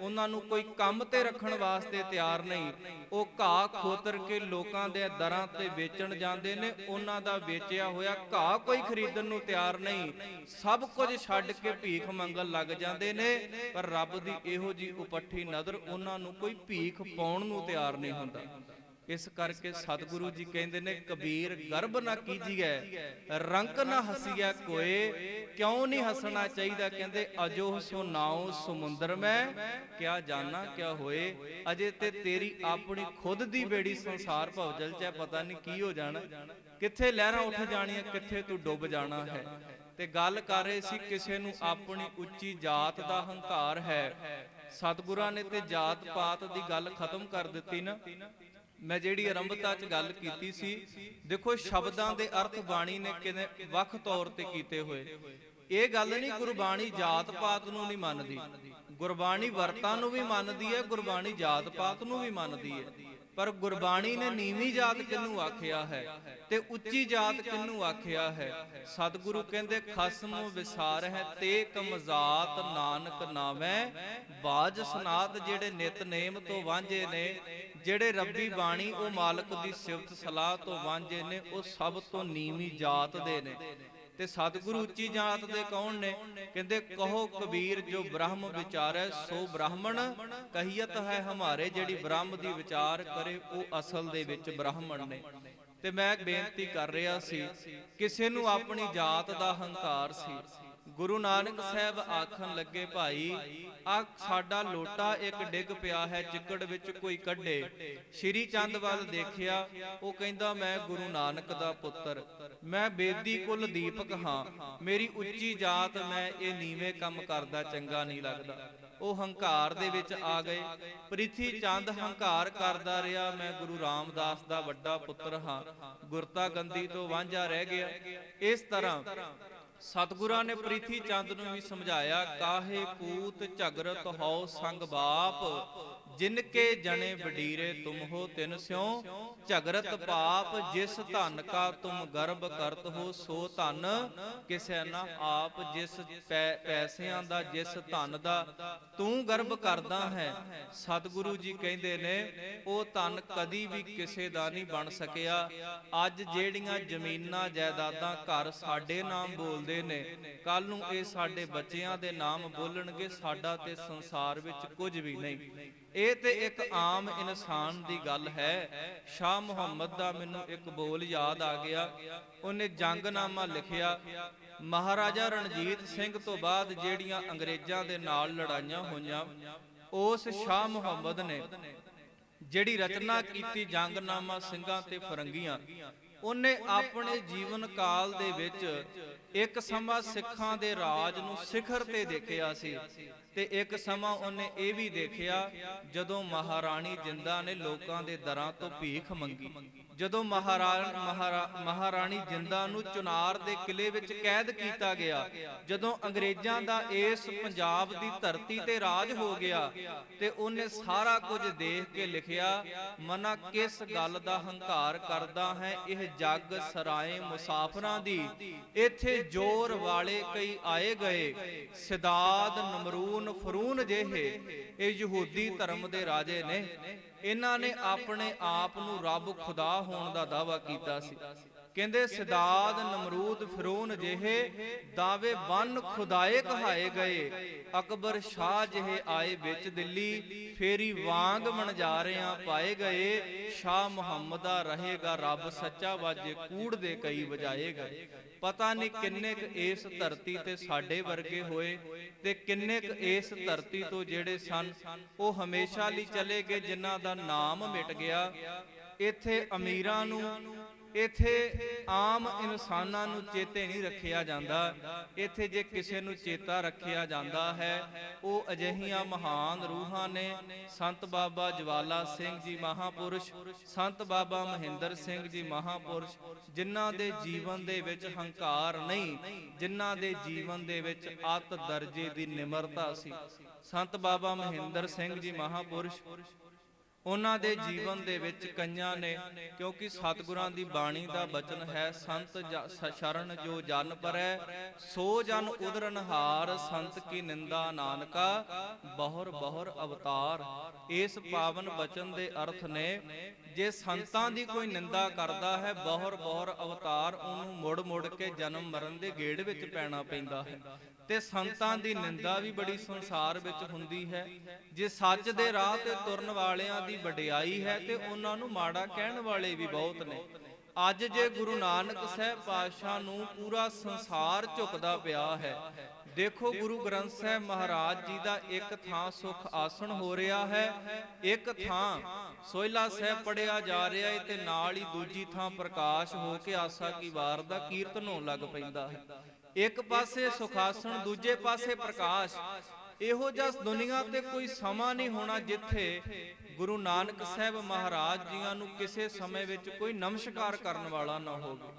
ਉਹਨਾਂ ਨੂੰ ਕੋਈ ਕੰਮ ਤੇ ਰੱਖਣ ਵਾਸਤੇ ਤਿਆਰ ਨਹੀਂ। ਉਹ ਘਾਹ ਖੋਤਰ ਕੇ ਲੋਕਾਂ ਦੇ ਦਰਾਂ ਤੇ ਵੇਚਣ ਜਾਂਦੇ ਨੇ, ਉਹਨਾਂ ਦਾ ਵੇਚਿਆ ਹੋਇਆ ਘਾਹ ਕੋਈ ਖਰੀਦਣ ਨੂੰ ਤਿਆਰ ਨਹੀਂ। ਸਭ ਕੁਝ ਛੱਡ ਕੇ ਭੀਖ ਮੰਗਣ ਲੱਗ ਜਾਂਦੇ ਨੇ, ਪਰ ਰੱਬ ਦੀ ਇਹੋ ਜੀ ਉਪੱਠੀ ਨਜ਼ਰ ਉਹਨਾਂ ਨੂੰ ਕੋਈ ਭੀਖ ਪਾਉਣ ਨੂੰ ਤਿਆਰ ਨਹੀਂ ਹੁੰਦਾ। ਇਸ ਕਰਕੇ ਸਤਿਗੁਰੂ ਜੀ ਕਹਿੰਦੇ ਨੇ ਕਬੀਰ ਗਰਬ ਨਾ ਕੀਜੀਐ ਰੰਕ ਨਾ ਹਸੀਐ ਕੋਏ। ਕਿਉਂ ਨਹੀਂ ਹੱਸਣਾ ਚਾਹੀਦਾ? ਕਹਿੰਦੇ ਅਜੋ ਸੋ ਨਾਉ ਸਮੁੰਦਰ ਮੈਂ ਕਿਆ ਜਾਣਾ ਕਿਆ ਹੋਏ। ਅਜੇ ਤੇ ਤੇਰੀ ਆਪਣੀ ਖੁਦ ਦੀ ਬੇੜੀ ਸੰਸਾਰ ਭਵਜਲ ਚ ਪਤਾ ਨਹੀਂ ਕੀ ਹੋ ਜਾਣਾ, ਕਿੱਥੇ ਲਹਿਰਾਂ ਉੱਠ ਜਾਣੀਆਂ, ਕਿੱਥੇ ਤੂੰ ਡੁੱਬ ਜਾਣਾ ਹੈ। ਤੇ ਗੱਲ ਕਰ ਰਹੇ ਸੀ ਕਿਸੇ ਨੂੰ ਆਪਣੀ ਉੱਚੀ ਜਾਤ ਦਾ ਹੰਕਾਰ ਹੈ। ਸਤਿਗੁਰਾਂ ਨੇ ਤੇ ਜਾਤ ਪਾਤ ਦੀ ਗੱਲ ਖਤਮ ਕਰ ਦਿੱਤੀ ਨਾ। ਮੈਂ ਜਿਹੜੀ ਆਰੰਭਤਾ 'ਚ ਗੱਲ ਕੀਤੀ ਸੀ, ਦੇਖੋ ਸ਼ਬਦਾਂ ਦੇ ਅਰਥ ਬਾਣੀ ਨੇ ਕਿਵੇਂ ਵੱਖ ਤੌਰ ਤੇ ਕੀਤੇ ਹੋਏ। ਇਹ ਗੱਲ ਨਹੀਂ ਗੁਰਬਾਣੀ ਜਾਤ ਪਾਤ ਨੂੰ ਨਹੀਂ ਮੰਨਦੀ, ਗੁਰਬਾਣੀ ਵਰਤਾਂ ਨੂੰ ਵੀ ਮੰਨਦੀ ਹੈ, ਗੁਰਬਾਣੀ ਜਾਤ ਪਾਤ ਨੂੰ ਵੀ ਮੰਨਦੀ ਹੈ। ਪਰ ਗੁਰਬਾਣੀ ਨੇ ਨੀਵੀਂ ਜਾਤ ਕਿਹਨੂੰ ਆਖਿਆ ਹੈ ਤੇ ਉੱਚੀ ਜਾਤ ਕਿਹਨੂੰ ਆਖਿਆ ਹੈ? ਸਤਿਗੁਰੂ ਕਹਿੰਦੇ ਖਸਮ ਵਿਸਾਰ ਹੈ ਤੇ ਕਮਜ਼ਾਤ ਨਾਨਕ ਨਾਵੇਂ ਬਾਜ ਸਨਾਤ। ਜਿਹੜੇ ਨਿਤਨੇਮ ਤੋਂ ਵਾਂਝੇ ਨੇ, ਜਿਹੜੇ ਰੱਬੀ ਬਾਣੀ ਉਹ ਮਾਲਕ ਦੀ ਸਿਫਤ ਸਲਾਹ ਤੋਂ ਵਾਂਝੇ ਨੇ, ਉਹ ਸਭ ਤੋਂ ਨੀਵੀਂ ਜਾਤ ਦੇ ਨੇ। ਤੇ ਸਤਿਗੁਰੂ ਉੱਚੀ ਜਾਤ ਦੇ ਕੌਣ ਨੇ? ਕਹਿੰਦੇ ਕਹੋ ਕਬੀਰ ਜੋ ਬ੍ਰਹਮ ਵਿਚਾਰੈ ਸੋ ਬ੍ਰਾਹਮਣ ਕਹੀਅਤ ਹੈ ਹਮਾਰੇ। ਜਿਹੜੀ ਬ੍ਰਹਮ ਦੀ ਵਿਚਾਰ ਕਰੇ ਉਹ ਅਸਲ ਦੇ ਵਿੱਚ ਬ੍ਰਾਹਮਣ ਨੇ। ਤੇ ਮੈਂ ਬੇਨਤੀ ਕਰ ਰਿਹਾ ਸੀ, ਕਿਸੇ ਨੂੰ ਆਪਣੀ ਜਾਤ ਦਾ ਹੰਕਾਰ ਸੀ। ਗੁਰੂ ਨਾਨਕ ਸਾਹਿਬ ਆਖਣ ਲੱਗੇ, ਭਾਈ ਆ ਸਾਡਾ ਲੋਟਾ ਇੱਕ ਡਿੱਗ ਪਿਆ ਹੈ ਚਿੱਕੜ ਵਿੱਚ, ਕੋਈ ਕੱਢੇ। ਸ਼੍ਰੀ ਚੰਦ ਵੱਲ ਦੇਖਿਆ, ਉਹ ਕਹਿੰਦਾ ਮੈਂ ਗੁਰੂ ਨਾਨਕ ਦਾ ਪੁੱਤਰ, ਮੈਂ ਬੇਦੀ ਕੁਲ ਦੀਪਕ ਹਾਂ, ਮੇਰੀ ਉੱਚੀ ਜਾਤ, ਮੈਂ ਇਹ ਨੀਵੇਂ ਕੰਮ ਕਰਦਾ ਚੰਗਾ ਨਹੀਂ ਲੱਗਦਾ। ਉਹ ਹੰਕਾਰ ਦੇ ਵਿੱਚ ਆ ਗਏ। ਪ੍ਰਿਥੀ ਚੰਦ ਹੰਕਾਰ ਕਰਦਾ ਰਿਹਾ, ਮੈਂ ਗੁਰੂ ਰਾਮਦਾਸ ਦਾ ਵੱਡਾ ਪੁੱਤਰ ਹਾਂ, ਗੁਰਤਾ ਗੰਦੀ ਤੋਂ ਵਾਂਝਾ ਰਹਿ ਗਿਆ। ਇਸ ਤਰ੍ਹਾਂ ਸਤਿਗੁਰਾਂ ਨੇ ਪ੍ਰਿਥੀ ਚੰਦ ਨੂੰ ਵੀ ਸਮਝਾਇਆ, ਕਾਹੇ ਪੂਤ ਝਗਰਤ ਹੋ ਸੰਗ ਬਾਪ, ਜਿਨ ਕੇ ਜਣੇ ਵਡੀਰੇ ਤੁਮ ਹੋ ਤਿਨ ਸਿਉ। ਝਗਰਤ ਪਾਪ ਜਿਸ ਧਨ ਕਾ ਤੁਮ ਗਰਭ ਕਰਤ ਹੋ, ਸੋ ਧਨ ਕਿਸੈ ਨਾ ਆਪ। ਜਿਸ ਪੈਸਿਆਂ ਦਾ, ਜਿਸ ਧਨ ਦਾ ਤੂੰ ਗਰਭ ਕਰਦਾ ਹੈ, ਸਤਿਗੁਰੂ ਜੀ ਕਹਿੰਦੇ ਨੇ ਉਹ ਧਨ ਕਦੀ ਵੀ ਕਿਸੇ ਦਾ ਨਹੀਂ ਬਣ ਸਕਿਆ। ਅੱਜ ਜਿਹੜੀਆਂ ਜ਼ਮੀਨਾਂ ਜਾਇਦਾਦਾਂ ਘਰ ਸਾਡੇ ਨਾਮ ਬੋਲਦੇ ਨੇ, ਕੱਲ ਨੂੰ ਇਹ ਸਾਡੇ ਬੱਚਿਆਂ ਦੇ ਨਾਮ ਬੋਲਣਗੇ, ਸਾਡਾ ਤੇ ਸੰਸਾਰ ਵਿੱਚ ਕੁਝ ਵੀ ਨਹੀਂ। ਇਹ ਤੇ ਇੱਕ ਆਮ ਇਨਸਾਨ ਦੀ ਗੱਲ ਹੈ। ਸ਼ਾਹ ਮੁਹੰਮਦ ਦਾ ਮੈਨੂੰ ਇੱਕ ਬੋਲ ਯਾਦ ਆ ਗਿਆ। ਉਹਨੇ ਜੰਗਨਾਮਾ ਲਿਖਿਆ, ਮਹਾਰਾਜਾ ਰਣਜੀਤ ਸਿੰਘ ਤੋਂ ਬਾਅਦ ਜਿਹੜੀਆਂ ਅੰਗਰੇਜ਼ਾਂ ਦੇ ਨਾਲ ਲੜਾਈਆਂ ਹੋਈਆਂ, ਉਸ ਸ਼ਾਹ ਮੁਹੰਮਦ ਨੇ ਜਿਹੜੀ ਰਚਨਾ ਕੀਤੀ ਜੰਗਨਾਮਾ ਸਿੰਘਾਂ ਤੇ ਫਰੰਗੀਆਂ, ਉਹਨੇ ਆਪਣੇ ਜੀਵਨ ਕਾਲ ਦੇ ਵਿੱਚ ਇੱਕ ਸਮਾਂ ਸਿੱਖਾਂ ਦੇ ਰਾਜ ਨੂੰ ਸਿਖਰ ਤੇ ਦੇਖਿਆ ਸੀ, ਤੇ ਇੱਕ ਸਮਾਂ ਉਹਨੇ ਇਹ ਵੀ ਦੇਖਿਆ ਜਦੋਂ ਮਹਾਰਾਣੀ ਜਿੰਦਾਂ ਨੇ ਲੋਕਾਂ ਦੇ ਦਰਾਂ ਤੋਂ ਭੀਖ ਮੰਗੀ। ਜਦੋਂ ਮਹਾਰਾਣੀ ਜਿੰਦਾਂ ਨੂੰ ਚੁਨਾਰ ਦੇ ਕਿਲੇ ਵਿੱਚ ਕੈਦ ਕੀਤਾ ਗਿਆ, ਜਦੋਂ ਅੰਗਰੇਜ਼ਾਂ ਦਾ ਇਸ ਪੰਜਾਬ ਦੀ ਧਰਤੀ ਤੇ ਰਾਜ ਹੋ ਗਿਆ, ਤੇ ਉਹਨੇ ਸਾਰਾ ਕੁਝ ਦੇਖ ਕੇ ਲਿਖਿਆ, ਮਨਾ ਕਿਸ ਗੱਲ ਦਾ ਹੰਕਾਰ ਕਰਦਾ ਹੈ, ਇਹ ਜੱਗ ਸਰਾਏ ਮੁਸਾਫਰਾਂ ਦੀ, ਇੱਥੇ ਜ਼ੋਰ ਵਾਲੇ ਕਈ ਆਏ ਗਏ, ਸਿਦਾਦ ਨਮਰੂਨ ਫਰੂਨ ਜਿਹੇ। ਇਹ ਯਹੂਦੀ ਧਰਮ ਦੇ ਰਾਜੇ ਨੇ, ਇਹਨਾਂ ਨੇ ਆਪਣੇ ਆਪ ਨੂੰ ਰੱਬ ਖੁਦਾ ਹੋਣ ਦਾ ਦਾਅਵਾ ਕੀਤਾ ਸੀ। ਕਹਿੰਦੇ ਸਿਦਾਦ ਨਮਰੂਦ ਫਿਰੂਨ ਜਿਹੇ, ਦਾਵੇ ਬੰਨ ਖੁਦਾਏ ਕਹਾਏ ਗਏ, ਅਕਬਰ ਸ਼ਾਹ ਜਿਹੇ ਆਏ ਵਿੱਚ ਦਿੱਲੀ, ਫੇਰੀ ਵਾਂਗ ਮਨਜਾਰਿਆਂ ਪਾਏ ਗਏ, ਸ਼ਾਹ ਮੁਹੰਮਦਾ ਰਹੇਗਾ ਰੱਬ ਸੱਚਾ, ਵਾਜੇ ਕੂੜ ਦੇ ਕਈ ਵਜਾਏ ਗਏ। ਪਤਾ ਨਹੀਂ ਕਿੰਨੇ ਕੁ ਇਸ ਧਰਤੀ ਤੇ ਸਾਡੇ ਵਰਗੇ ਹੋਏ, ਤੇ ਕਿੰਨੇ ਕੁ ਇਸ ਧਰਤੀ ਤੋਂ ਜਿਹੜੇ ਸਨ ਉਹ ਹਮੇਸ਼ਾ ਲਈ ਚਲੇ ਗਏ, ਜਿਨ੍ਹਾਂ ਦਾ ਨਾਮ ਮਿਟ ਗਿਆ। ਇੱਥੇ ਅਮੀਰਾਂ ਨੂੰ, ਇੱਥੇ ਆਮ ਇਨਸਾਨਾਂ ਨੂੰ ਚੇਤੇ ਨਹੀਂ ਰੱਖਿਆ ਜਾਂਦਾ। ਇੱਥੇ ਜੇ ਕਿਸੇ ਨੂੰ ਚੇਤਾ ਰੱਖਿਆ ਜਾਂਦਾ ਹੈ, ਉਹ ਅਜਿਹੀਆਂ ਮਹਾਨ ਰੂਹਾਂ ਨੇ, ਸੰਤ ਬਾਬਾ ਜਵਾਲਾ ਸਿੰਘ ਜੀ ਮਹਾਪੁਰਸ਼, ਸੰਤ ਬਾਬਾ ਮਹਿੰਦਰ ਸਿੰਘ ਜੀ ਮਹਾਪੁਰਸ਼, ਜਿਨ੍ਹਾਂ ਦੇ ਜੀਵਨ ਦੇ ਵਿੱਚ ਹੰਕਾਰ ਨਹੀਂ, ਜਿਨ੍ਹਾਂ ਦੇ ਜੀਵਨ ਦੇ ਵਿੱਚ ਅਤ ਦਰਜੇ ਦੀ ਨਿਮਰਤਾ ਸੀ। ਸੰਤ ਬਾਬਾ ਮਹਿੰਦਰ ਸਿੰਘ ਜੀ ਮਹਾਪੁਰਸ਼, ਉਹਨਾਂ ਦੇ ਜੀਵਨ ਦੇ ਵਿੱਚ ਕਈਆਂ ਨੇ, ਕਿਉਂਕਿ ਸਤਿਗੁਰਾਂ ਦੀ ਬਾਣੀ ਦਾ ਬਚਨ ਹੈ, ਸੰਤ ਸ਼ਰਨ ਜੋ ਜਨ ਪਰੈ ਸੋ ਜਨ ਉਦਰਨਹਾਰ, ਸੰਤ ਕੀ ਨਿੰਦਾ ਨਾਨਕਾ ਬਹੁਰ ਬਹੁਰ ਅਵਤਾਰ। ਇਸ ਪਾਵਨ ਬਚਨ ਦੇ ਅਰਥ ਨੇ, ਜੇ ਸੰਤਾਂ ਦੀ ਕੋਈ ਨਿੰਦਾ ਕਰਦਾ ਹੈ, ਬਹੁਰ ਬਹੁਰ ਅਵਤਾਰ, ਉਹਨੂੰ ਮੁੜ ਮੁੜ ਕੇ ਜਨਮ ਮਰਨ ਦੇ ਗੇੜ ਵਿੱਚ ਪੈਣਾ ਪੈਂਦਾ ਹੈ। ਤੇ ਸੰਤਾਂ ਦੀ ਨਿੰਦਾ ਵੀ ਬੜੀ ਸੰਸਾਰ ਵਿੱਚ ਹੁੰਦੀ ਹੈ। ਜੇ ਸੱਚ ਦੇ ਰਾਹ ਤੇ ਤੁਰਨ ਵਾਲਿਆਂ ਦੀ ਵਡਿਆਈ ਹੈ, ਤੇ ਉਹਨਾਂ ਨੂੰ ਮਾੜਾ ਕਹਿਣ ਵਾਲੇ ਵੀ ਬਹੁਤ ਨੇ। ਅੱਜ ਜੇ ਗੁਰੂ ਨਾਨਕ ਸਾਹਿਬ ਪਾਤਸ਼ਾਹ ਨੂੰ ਪੂਰਾ ਸੰਸਾਰ ਝੁਕਦਾ ਪਿਆ ਹੈ, ਦੇਖੋ ਗੁਰੂ ਗ੍ਰੰਥ ਸਾਹਿਬ ਮਹਾਰਾਜ ਜੀ ਦਾ ਇੱਕ ਥਾਂ ਸੁਖ ਆਸਣ ਹੋ ਰਿਹਾ ਹੈ, ਇੱਕ ਥਾਂ ਸੋਹਿਲਾ ਸਾਹਿਬ ਪੜਿਆ ਜਾ ਰਿਹਾ ਹੈ, ਤੇ ਨਾਲ ਹੀ ਦੂਜੀ ਥਾਂ ਪ੍ਰਕਾਸ਼ ਹੋ ਕੇ ਆਸਾ ਕੀ ਵਾਰ ਦਾ ਕੀਰਤਨ ਹੋਣ ਲੱਗ ਪੈਂਦਾ ਹੈ। ਇੱਕ ਪਾਸੇ ਸੁਖਾਸਣ, ਦੂਜੇ ਪਾਸੇ ਪ੍ਰਕਾਸ਼। ਇਹੋ ਜਿਹਾ ਦੁਨੀਆ ਤੇ ਕੋਈ ਸਮਾਂ ਨਹੀਂ ਹੋਣਾ ਜਿੱਥੇ ਗੁਰੂ ਨਾਨਕ ਸਾਹਿਬ ਮਹਾਰਾਜ ਜੀਆਂ ਨੂੰ ਕਿਸੇ ਸਮੇਂ ਵਿੱਚ ਕੋਈ ਨਮਸਕਾਰ ਕਰਨ ਵਾਲਾ ਨਾ ਹੋਵੇ।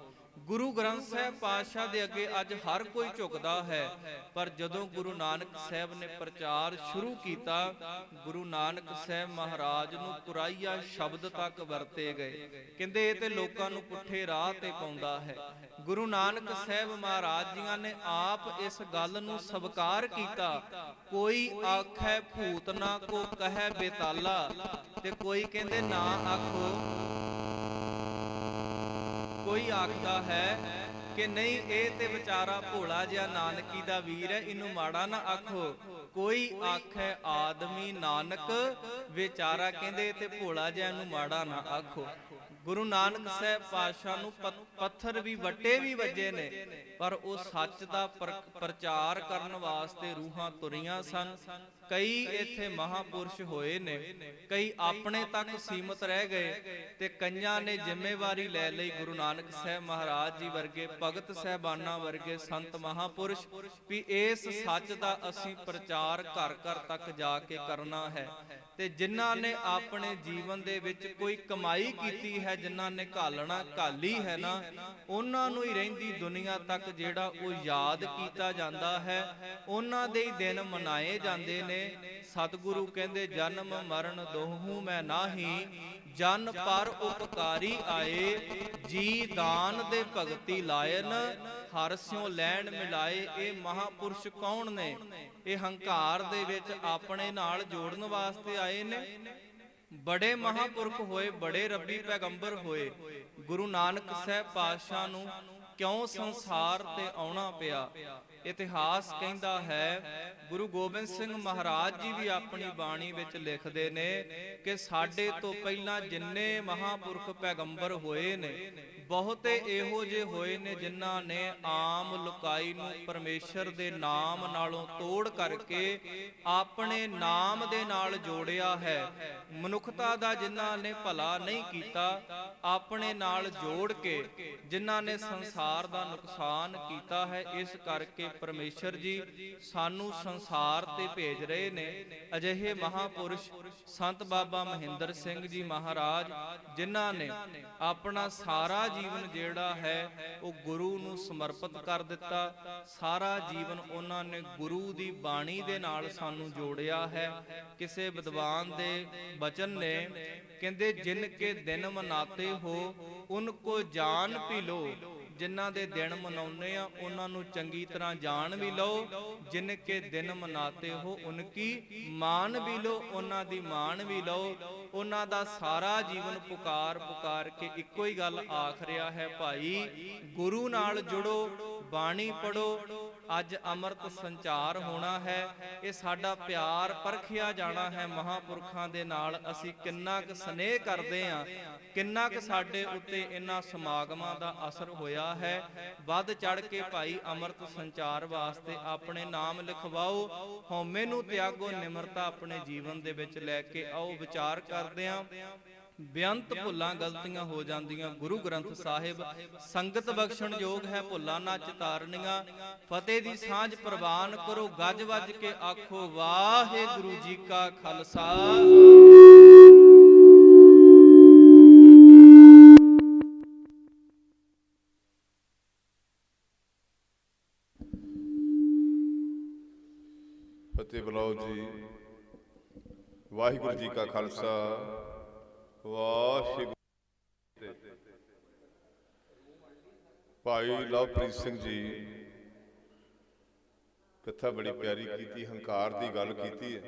ਗੁਰੂ ਗ੍ਰੰਥ ਸਾਹਿਬ ਪਾਤਸ਼ਾਹ ਦੇ ਅੱਗੇ ਅੱਜ ਹਰ ਕੋਈ ਝੁਕਦਾ ਹੈ, ਪਰ ਜਦੋਂ ਗੁਰੂ ਨਾਨਕ ਸਾਹਿਬ ਨੇ ਪ੍ਰਚਾਰ ਸ਼ੁਰੂ ਕੀਤਾ, ਗੁਰੂ ਨਾਨਕ ਸਾਹਿਬ ਮਹਾਰਾਜ ਨੂੰ ਕੁਰਾਈਆ ਸ਼ਬਦ ਤੱਕ ਵਰਤੇ ਗਏ। ਕਹਿੰਦੇ ਇਹ ਤੇ ਲੋਕਾਂ ਨੂੰ ਪੁੱਠੇ ਰਾਹ ਤੇ ਪਾਉਂਦਾ ਹੈ। ਗੁਰੂ ਨਾਨਕ ਸਾਹਿਬ ਮਹਾਰਾਜ ਜੀਆਂ ਨੇ ਆਪ ਇਸ ਗੱਲ ਨੂੰ ਸਵੀਕਾਰ ਕੀਤਾ। ਕੋਈ ਆਖੈ ਭੂਤ ਨਾ ਕੋ ਕਹੈ ਬੇਤਾਲਾ, ਤੇ ਕੋਈ ਕਹਿੰਦੇ ਨਾ ਆਖੋ। ਕੋਈ ਆਖਦਾ ਹੈ ਕਿ ਨਹੀਂ ਇਹ ਤੇ ਵਿਚਾਰਾ ਭੋਲਾ ਜਿਹਾ ਨਾਨਕੀ ਦਾ ਵੀਰ ਹੈ, ਇਹਨੂੰ ਮਾੜਾ ਨਾ ਆਖੋ। ਕੋਈ ਆਖੇ ਆਦਮੀ ਨਾਨਕ ਵਿਚਾਰਾ, ਕਹਿੰਦੇ ਤੇ ਭੋਲਾ ਜਿਹਾ ਨੂੰ ਮਾੜਾ ਨਾ ਆਖੋ। ਗੁਰੂ ਨਾਨਕ ਸਾਹਿਬ ਪਾਤਸ਼ਾਹ ਨੂੰ ਪੱਥਰ ਵੀ ਵੱਟੇ ਵੀ ਵੱਜੇ ਨੇ, ਪਰ ਉਹ ਸੱਚ ਦਾ ਪ੍ਰਚਾਰ ਕਰਨ ਵਾਸਤੇ ਰੂਹਾਂ ਤੁਰੀਆਂ ਸਨ। ਕਈ ਇੱਥੇ ਮਹਾਪੁਰਸ਼ ਹੋਏ ਨੇ, ਕਈ ਆਪਣੇ ਤੱਕ ਸੀਮਤ ਰਹਿ ਗਏ ਤੇ ਕਈਆਂ ਨੇ ਜ਼ਿੰਮੇਵਾਰੀ ਲੈ ਲਈ। ਗੁਰੂ ਨਾਨਕ ਸਾਹਿਬ ਮਹਾਰਾਜ ਜੀ ਵਰਗੇ, ਭਗਤ ਸਾਹਿਬਾਨਾਂ ਵਰਗੇ ਸੰਤ ਮਹਾਪੁਰਸ਼ ਵੀ ਇਸ ਸੱਚ ਦਾ ਅਸੀਂ ਪ੍ਰਚਾਰ ਘਰ ਘਰ ਤੱਕ ਜਾ ਕੇ ਕਰਨਾ ਹੈ। ਤੇ ਜਿਨ੍ਹਾਂ ਨੇ ਆਪਣੇ ਜੀਵਨ ਦੇ ਵਿੱਚ ਕੋਈ ਕਮਾਈ ਕੀਤੀ ਹੈ, ਜਿਨ੍ਹਾਂ ਨੇ ਘਾਲਣਾ ਘਾਲੀ ਹੈ ਨਾ, ਉਹਨਾਂ ਨੂੰ ਹੀ ਰਹਿੰਦੀ ਦੁਨੀਆ ਤੱਕ ਜਿਹੜਾ ਉਹ ਯਾਦ ਕੀਤਾ ਜਾਂਦਾ ਹੈ। ਉਹਨਾਂ ਦੇ ਹੀ ਦਿਨ ਮਨਾਏ ਜਾਂਦੇ ਨੇ। ਸਤਿਗੁਰੂ ਕਹਿੰਦੇ ਜਨਮ ਮਰਨ ਦੋਹੂ ਮੈਂ ਨਾਹੀ, ਜਨ ਪਰ ਉਪਕਾਰੀ ਆਏ। ਜੀ ਦਾਨ ਦੇ ਭਗਤੀ ਲਾਇਨ, ਹਰਿ ਸਿਉ ਲੈਣ ਮਿਲਾਏ। ਇਹ ਮਹਾਪੁਰਸ਼ ਕੌਣ ਨੇ? ਇਹ ਹੰਕਾਰ ਦੇ ਵਿੱਚ ਆਪਣੇ ਨਾਲ ਜੋੜਨ ਵਾਸਤੇ ਆਏ ਨੇ। ਬੜੇ ਮਹਾਪੁਰਖ ਹੋਏ, ਬੜੇ ਰੱਬੀ ਪੈਗੰਬਰ ਹੋਏ। ਗੁਰੂ ਨਾਨਕ ਸਾਹਿਬ ਪਾਤਸ਼ਾਹ ਨੂੰ ਕਿਉਂ ਸੰਸਾਰ ਤੇ ਆਉਣਾ ਪਿਆ? ਇਤਿਹਾਸ ਕਹਿੰਦਾ ਹੈ, ਗੁਰੂ ਗੋਬਿੰਦ ਸਿੰਘ ਮਹਾਰਾਜ ਜੀ ਵੀ ਆਪਣੀ ਬਾਣੀ ਵਿੱਚ ਲਿਖਦੇ ਨੇ ਕਿ ਸਾਡੇ ਤੋਂ ਪਹਿਲਾਂ ਜਿੰਨੇ ਮਹਾਪੁਰਖ ਪੈਗੰਬਰ ਹੋਏ ਨੇ, ਬਹੁਤੇ ਇਹੋ ਜਿਹੇ ਹੋਏ ਨੇ ਜਿਨ੍ਹਾਂ ਨੇ ਆਮ ਲੁਕਾਈ ਨੂੰ ਪਰਮੇਸ਼ਰ ਦੇ ਨਾਮ ਨਾਲੋਂ ਤੋੜ ਕਰਕੇ ਆਪਣੇ ਨਾਮ ਦੇ ਨਾਲ ਜੋੜਿਆ ਹੈ। ਮਨੁੱਖਤਾ ਦਾ ਜਿਨ੍ਹਾਂ ਨੇ ਭਲਾ ਨਹੀਂ ਕੀਤਾ, ਆਪਣੇ ਨਾਲ ਜੋੜ ਕੇ ਜਿਨ੍ਹਾਂ ਨੇ ਸੰਸਾਰ ਦਾ ਨੁਕਸਾਨ ਕੀਤਾ ਹੈ। ਇਸ ਕਰਕੇ ਪਰਮੇਸ਼ਰ ਜੀ ਸਾਨੂੰ ਸੰਸਾਰ ਤੇ ਭੇਜ ਰਹੇ ਨੇ ਅਜਿਹੇ ਮਹਾਪੁਰਸ਼ ਸੰਤ ਬਾਬਾ ਮਹਿੰਦਰ ਸਿੰਘ ਜੀ ਮਹਾਰਾਜ, ਜਿਨ੍ਹਾਂ ਨੇ ਆਪਣਾ ਸਾਰਾ ਜੀਵਨ ਜਿਹੜਾ ਹੈ ਉਹ ਗੁਰੂ ਨੂੰ ਸਮਰਪਿਤ ਕਰ ਦਿੱਤਾ। ਸਾਰਾ ਜੀਵਨ ਉਹਨਾਂ ਨੇ ਗੁਰੂ ਦੀ ਬਾਣੀ ਦੇ ਨਾਲ ਸਾਨੂੰ ਜੋੜਿਆ ਹੈ। ਕਿਸੇ ਵਿਦਵਾਨ ਦੇ ਬਚਨ ਨੇ, ਕਹਿੰਦੇ ਜਿਨ ਕੇ ਦਿਨ ਮਨਾਤੇ ਹੋ ਉਨ ਕੋ ਜਾਣ ਪੀ ਲੋ। ਜਿਨ੍ਹਾਂ ਦੇ ਦਿਨ ਮਨਾਉਂਦੇ ਆ ਉਹਨਾਂ ਨੂੰ ਚੰਗੀ ਤਰ੍ਹਾਂ ਜਾਣ ਵੀ ਲਓ। ਜਿਨ ਕੇ ਦਿਨ ਮਨਾਤੇ ਹੋ ਉਨਕੀ ਮਾਨ ਵੀ ਲਓ, ਉਹਨਾਂ ਦੀ ਮਾਨ ਵੀ ਲਓ। ਉਹਨਾਂ ਦਾ ਸਾਰਾ ਜੀਵਨ ਪੁਕਾਰ ਪੁਕਾਰ ਕੇ ਇੱਕੋ ਹੀ ਗੱਲ ਆਖ ਰਿਹਾ ਹੈ, ਭਾਈ ਗੁਰੂ ਨਾਲ ਜੁੜੋ, ਬਾਣੀ ਪੜੋ। ਅੱਜ ਅੰਮ੍ਰਿਤ ਸੰਚਾਰ ਹੋਣਾ ਹੈ। ਇਹ ਸਾਡਾ ਪਿਆਰ ਪਰਖਿਆ ਜਾਣਾ ਹੈ ਮਹਾਪੁਰਖਾਂ ਦੇ ਨਾਲ। ਅਸੀਂ ਕਿੰਨਾ ਕੁ ਸਨੇਹ ਕਰਦੇ ਹਾਂ, ਕਿੰਨਾ ਕੁ ਸਾਡੇ ਉੱਤੇ ਇਹਨਾਂ ਸਮਾਗਮਾਂ ਦਾ ਅਸਰ ਹੋਇਆ ਹੈ। ਵੱਧ ਚੜ ਕੇ ਭਾਈ ਅੰਮ੍ਰਿਤ ਸੰਚਾਰ ਵਾਸਤੇ ਆਪਣੇ ਨਾਮ ਲਿਖਵਾਓ। ਹਉਮੈ ਨੂੰ ਤਿਆਗੋ, ਨਿਮਰਤਾ ਆਪਣੇ ਜੀਵਨ ਦੇ ਵਿੱਚ ਲੈ ਕੇ ਆਓ। ਵਿਚਾਰ ਕਰਦੇ ਹਾਂ, ਬੇਅੰਤ ਭੁੱਲਾਂ ਗਲਤੀਆਂ ਹੋ ਜਾਂਦੀਆਂ। ਗੁਰੂ ਗ੍ਰੰਥ ਸਾਹਿਬ ਸੰਗਤ ਬਖਸ਼ਣ ਯੋਗ ਹੈ, ਭੁੱਲਾਂ ਨਾ ਚਿਤਾਰਨੀਆਂ। ਫਤਿਹ ਦੀ ਸਾਂਝ ਪ੍ਰਵਾਨ ਕਰੋ, ਗੱਜ ਵੱਜ ਕੇ ਆਖੋ ਵਾਹਿਗੁਰੂ ਜੀ ਕਾ ਖਾਲਸਾ। ਫਤਿਹ ਬੁਲਾਓ ਜੀ। ਵਾਹਿਗੁਰੂ ਜੀ ਕਾ ਖਾਲਸਾ, ਵਾਹਿਗੁਰੂ। ਭਾਈ ਲਵਪ੍ਰੀਤ ਸਿੰਘ ਜੀ ਕਥਾ ਬੜੀ ਪਿਆਰੀ ਕੀਤੀ, ਹੰਕਾਰ ਦੀ ਗੱਲ ਕੀਤੀ ਹੈ।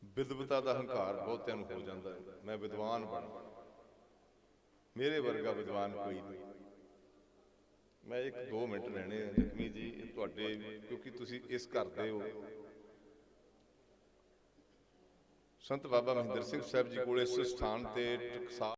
ਵਿਦਵਤਾ ਦਾ ਹੰਕਾਰ ਬਹੁਤਿਆਂ ਨੂੰ ਹੋ ਜਾਂਦਾ ਹੈ। ਮੈਂ ਵਿਦਵਾਨ ਬਣ, ਮੇਰੇ ਵਰਗਾ ਵਿਦਵਾਨ ਕੋਈ ਨਹੀਂ। ਮੈਂ 1-2 ਮਿੰਟ ਲੈਣੇ ਆ ਜ਼ਖਮੀ ਜੀ ਤੁਹਾਡੇ, ਕਿਉਂਕਿ ਤੁਸੀਂ ਇਸ ਘਰ ਦੇ ਹੋ। ਸੰਤ ਬਾਬਾ ਮਹਿੰਦਰ ਸਿੰਘ ਸਾਹਿਬ ਜੀ ਕੋਲ ਇਸ ਸਥਾਨ ਤੇ ਟਕਸਾਲ